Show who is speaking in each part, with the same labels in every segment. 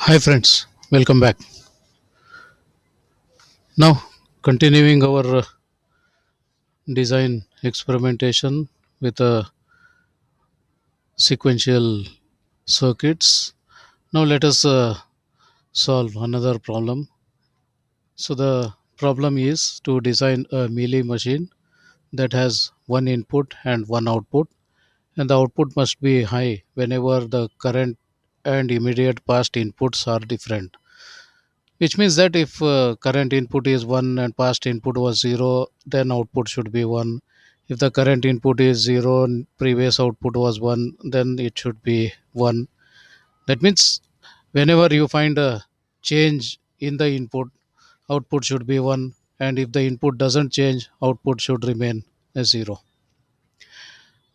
Speaker 1: Hi friends, welcome back. Now, continuing our design experimentation with sequential circuits. Now, let us solve another problem. So, the problem is to design a Mealy machine that has one input and one output, and the output must be high whenever the current and immediate past inputs are different. Which means that if current input is 1 and past input was 0, then output should be 1. If the current input is 0 and previous output was 1, then it should be 1. That means whenever you find a change in the input, output should be 1, and if the input doesn't change, output should remain as 0.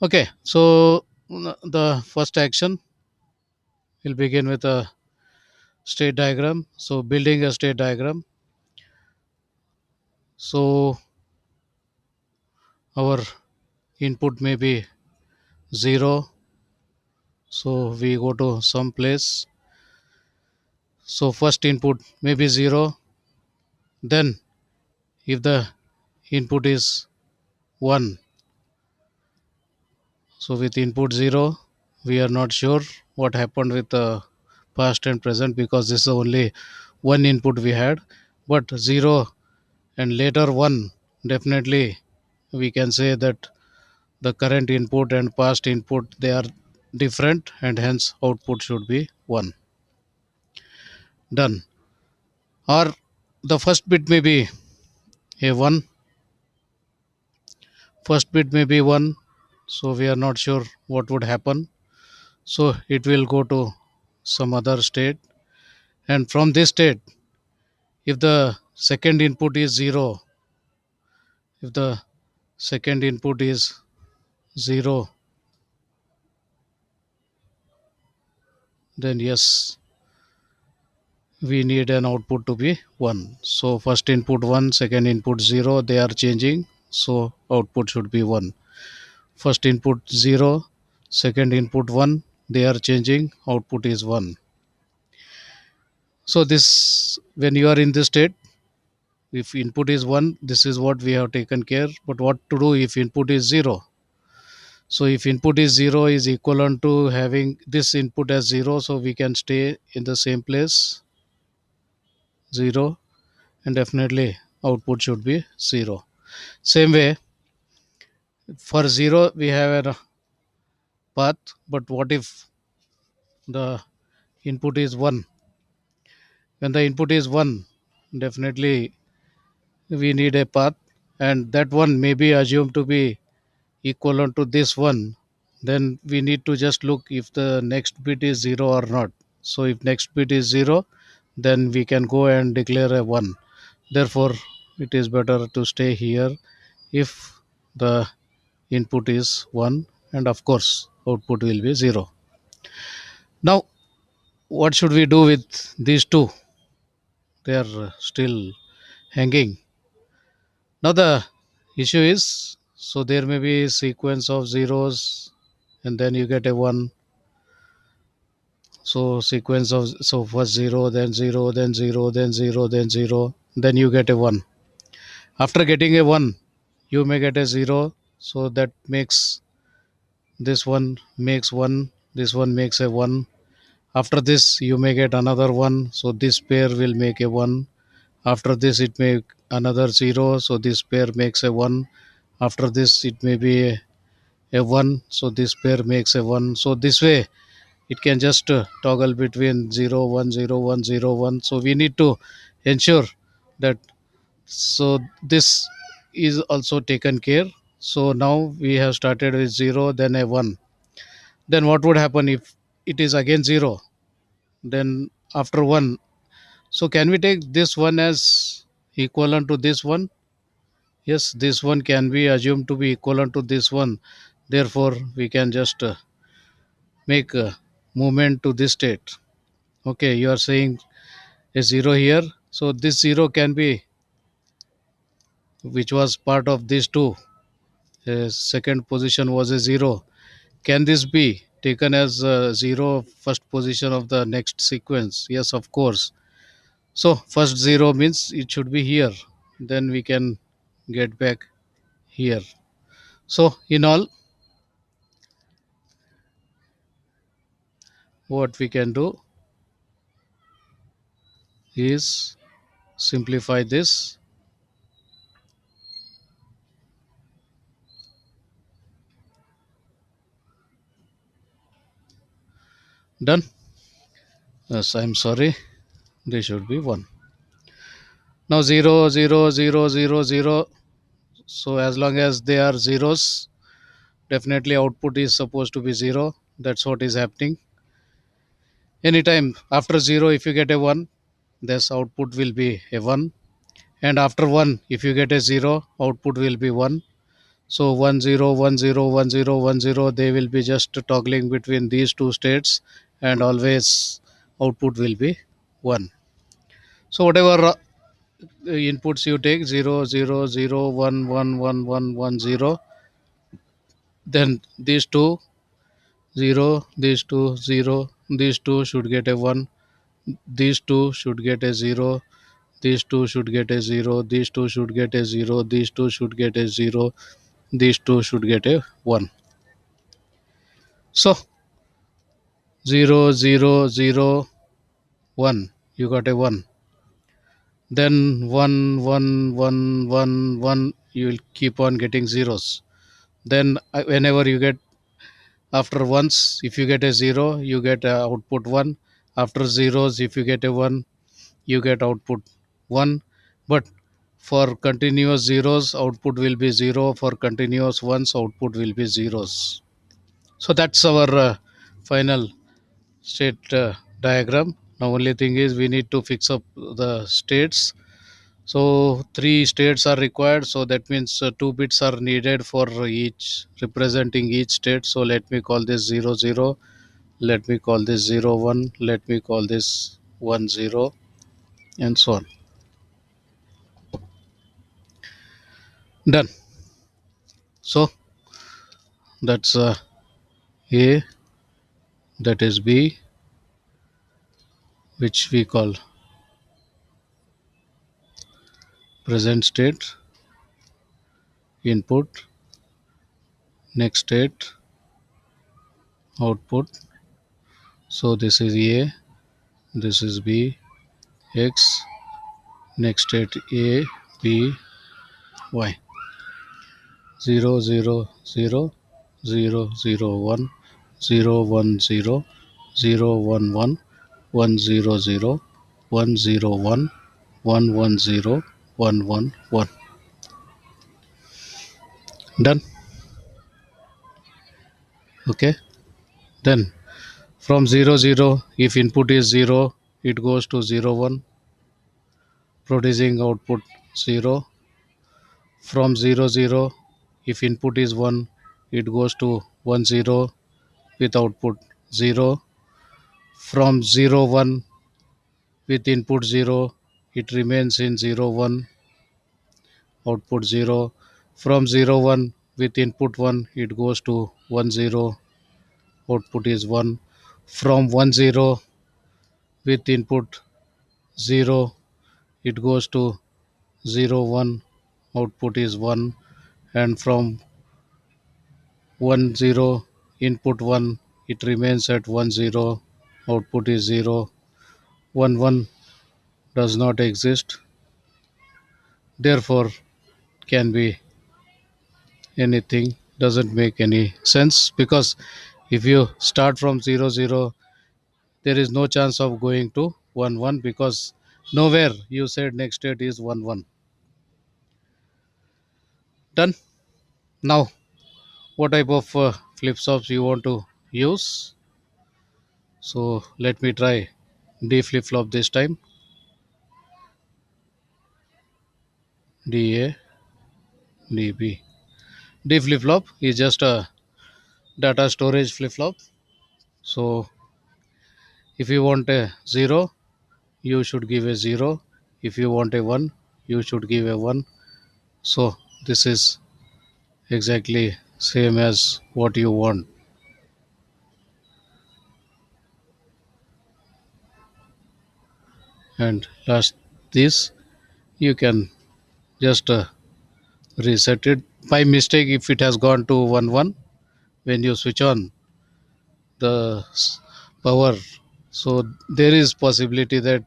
Speaker 1: Okay, so the first action will begin with a state diagram. So building a state diagram. So our input may be 0, so we go to some place. So first input may be 0, then if the input is 1, so with input 0 we are not sure what happened with the past and present because this is only one input we had, but 0 and later 1, definitely we can say that the current input and past input, they are different, and hence output should be 1. Done. Or the first bit may be a 1, first bit may be 1, so we are not sure what would happen, so it will go to some other state, and from this state, if the second input is 0, if the second input is 0, then yes, we need an output to be 1. So first input 1, second input 0, they are changing, so output should be 1. First input 0, second input 1, they are changing, output is 1. So this, when you are in this state, if input is 1, this is what we have taken care. But what to do if input is 0? So if input is 0 is equivalent to having this input as 0, so we can stay in the same place, 0, and definitely output should be 0. Same way, for 0 we have a path, but what if the input is 1? When the input is 1, definitely we need a path, and that one may be assumed to be equivalent to this one. Then we need to just look if the next bit is 0 or not. So if next bit is 0, then we can go and declare a 1. Therefore it is better to stay here if the input is 1, and of course output will be 0. Now what should we do with these two? They are still hanging. Now the issue is, so there may be a sequence of zeros, and then you get a 1. So sequence of, so first 0, then 0, then 0, then 0, then 0, then you get a 1. After getting a 1, you may get a 0, so that makes, this one makes 1, this one makes a 1. After this you may get another 1, so this pair will make a 1. After this it may another 0, so this pair makes a 1. After this it may be a 1, so this pair makes a 1. So this way it can just toggle between 0 1 0 1 0 1. So we need to ensure that, so this is also taken care. So now we have started with 0, then a 1. Then what would happen if it is again 0? Then after 1, so can we take this one as equivalent to this one? Yes, this one can be assumed to be equivalent to this one. Therefore we can just make a movement to this state. Okay, you are saying a 0 here, so this 0 can be, which was part of these two, second position was a 0. Can this be? taken as 0 first position of the next sequence? Yes, of course. So first 0 means it should be here. Then we can get back here. So in all, what we can do is simplify this. Done. Yes, I'm sorry. They should be 1. Now 0, 0, 0, 0, 0. So as long as they are zeros, definitely output is supposed to be 0. That's what is happening. Anytime after 0, if you get a 1, this output will be a 1. And after 1, if you get a 0, output will be 1. So 1 0 1 0 1 0 1 0, they will be just toggling between these two states, and always output will be 1. So whatever inputs you take, 0 0 0 1 1 1 1 1 0, then these two 0, these two 0, these two should get a 1, these two should get a 0, these two should get a 0, these two should get a 0, these two should get a 0, these two should get a 1. So 0 0 0 1, you got a 1. Then 1 1 1 1 1, you will keep on getting zeros. Then whenever you get, after ones, if you get a 0, you get output 1. After zeros, if you get a 1, you get output 1. But for continuous zeros, output will be 0. For continuous ones, output will be zeros. So that's our final state diagram. Now only thing is we need to fix up the states. So three states are required. So that means 2 bits are needed for each, representing each state. So let me call this 0 0. Let me call this 0 1. Let me call this 1 0, and so on. Done. So that's A, that is B, which we call present state, input, next state, output. So this is A, this is B, X, next state A, B, Y. 0 0 0 0 0 1 0 1 0 0 1 1 1 0 0 1 0 1 1 1 0 1 1 1. Done. Okay. Then from 0 0, if input is 0, it goes to 0 1, producing output 0. From 0 0, if input is 1, it goes to 1 0 with output 0. From 0 1, with input 0, it remains in 0 1, output 0. From 0 1, with input 1, it goes to 1 0, output is 1. From 1 0, with input 0, it goes to 0 1, output is 1. And from 1 0, input 1, it remains at 1 0, output is 0. 1 1 does not exist, therefore can be anything, doesn't make any sense, because if you start from 0 0, there is no chance of going to 1 1, because nowhere you said next state is 1 1. Done. Now what type of flip flops you want to use? So let me try D flip flop this time. DA, DB. D flip flop is just a data storage flip flop. So if you want a 0, you should give a 0. If you want a 1, you should give a 1. So this is exactly same as what you want. and last this you can just reset it by mistake. If it has gone to 1 1 when you switch on the power, so there is possibility that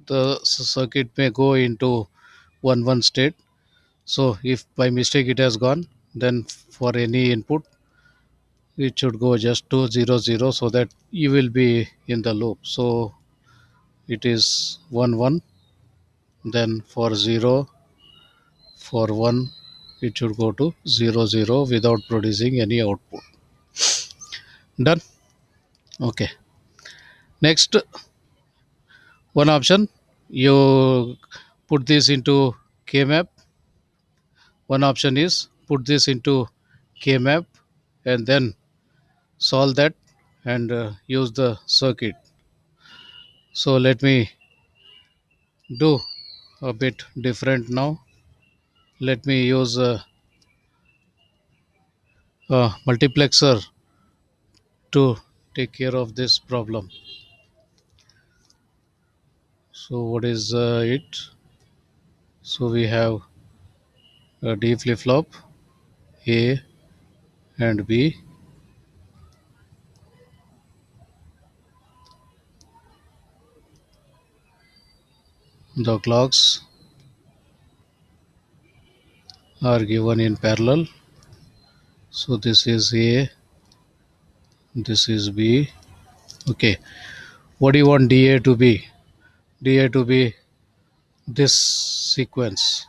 Speaker 1: the circuit may go into 1 1 state. So if by mistake it has gone, then for any input it should go just to 0 0, so that you will be in the loop. So it is 1 1, then for 0, for 1 it should go to 0 0 without producing any output. Done. Okay, next one option, you put this into kmap. One option is put this into kmap and then solve that and use the circuit. So let me do a bit different now. Let me use a multiplexer to take care of this problem. So what is it? So we have a D flip flop, A and B. The clocks are given in parallel. So this is A, this is B. Okay, what do you want DA to be? DA to be this sequence.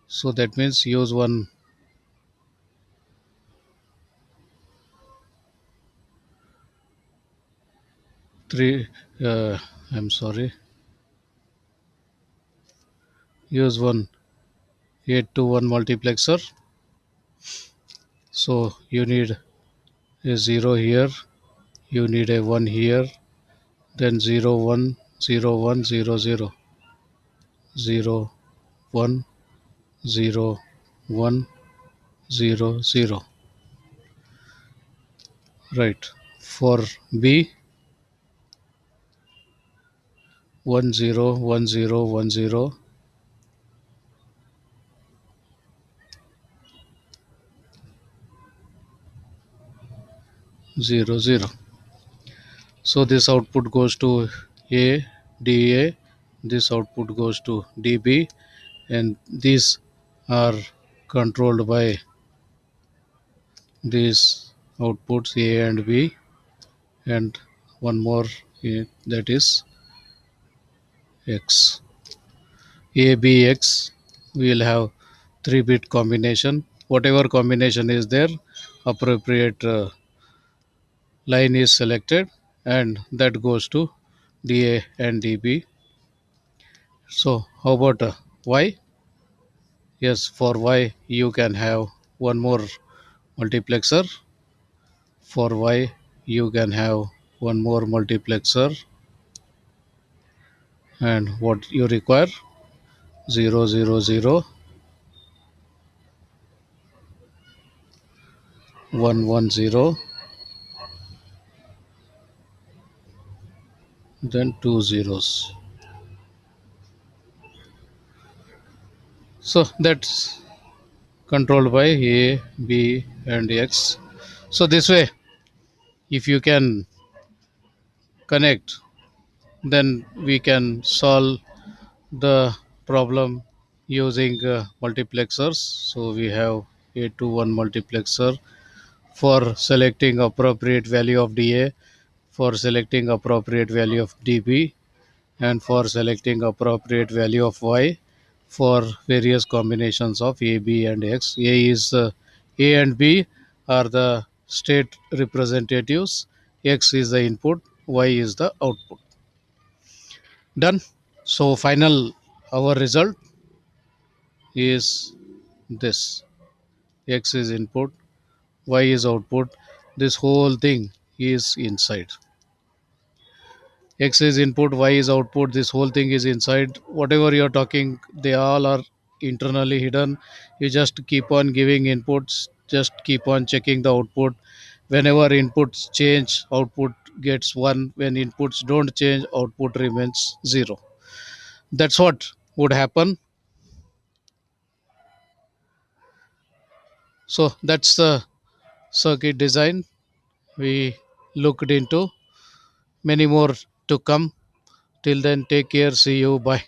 Speaker 1: So that means use one, three, I'm sorry, use one 8 to 1 multiplexer. So you need a 0 here, you need a 1 here, then 0 1 0 1 0 0 0 1 0 1 0 0. Right. For B, 1 0 1 0 1 0 0 0. So this output goes to A, DA, this output goes to DB, and these are controlled by these outputs A and B, and one more, that is X. ABX will have 3-bit combination. Whatever combination is there, appropriate line is selected, and that goes to DA and DB. So how about Y? Yes, for Y you can have one more multiplexer. For Y you can have one more multiplexer, and what you require, 0 0 0 1 1 0, then two zeros. So that's controlled by A, B, and X. So this way, if you can connect, then we can solve the problem using multiplexers. So we have a to 1 multiplexer for selecting appropriate value of DA, for selecting appropriate value of DB, and for selecting appropriate value of Y for various combinations of A, B, and X. A and B are the state representatives. X is the input. Y is the output. Done. So final our result is this: X is input, Y is output. This whole thing is inside. X is input, Y is output. This whole thing is inside. Whatever you're talking, they all are internally hidden. You just keep on giving inputs, just keep on checking the output. Whenever inputs change, output gets 1. When inputs don't change, output remains 0. That's what would happen. So that's the circuit design we looked into. Many more to come. Till then, take care. See you. Bye.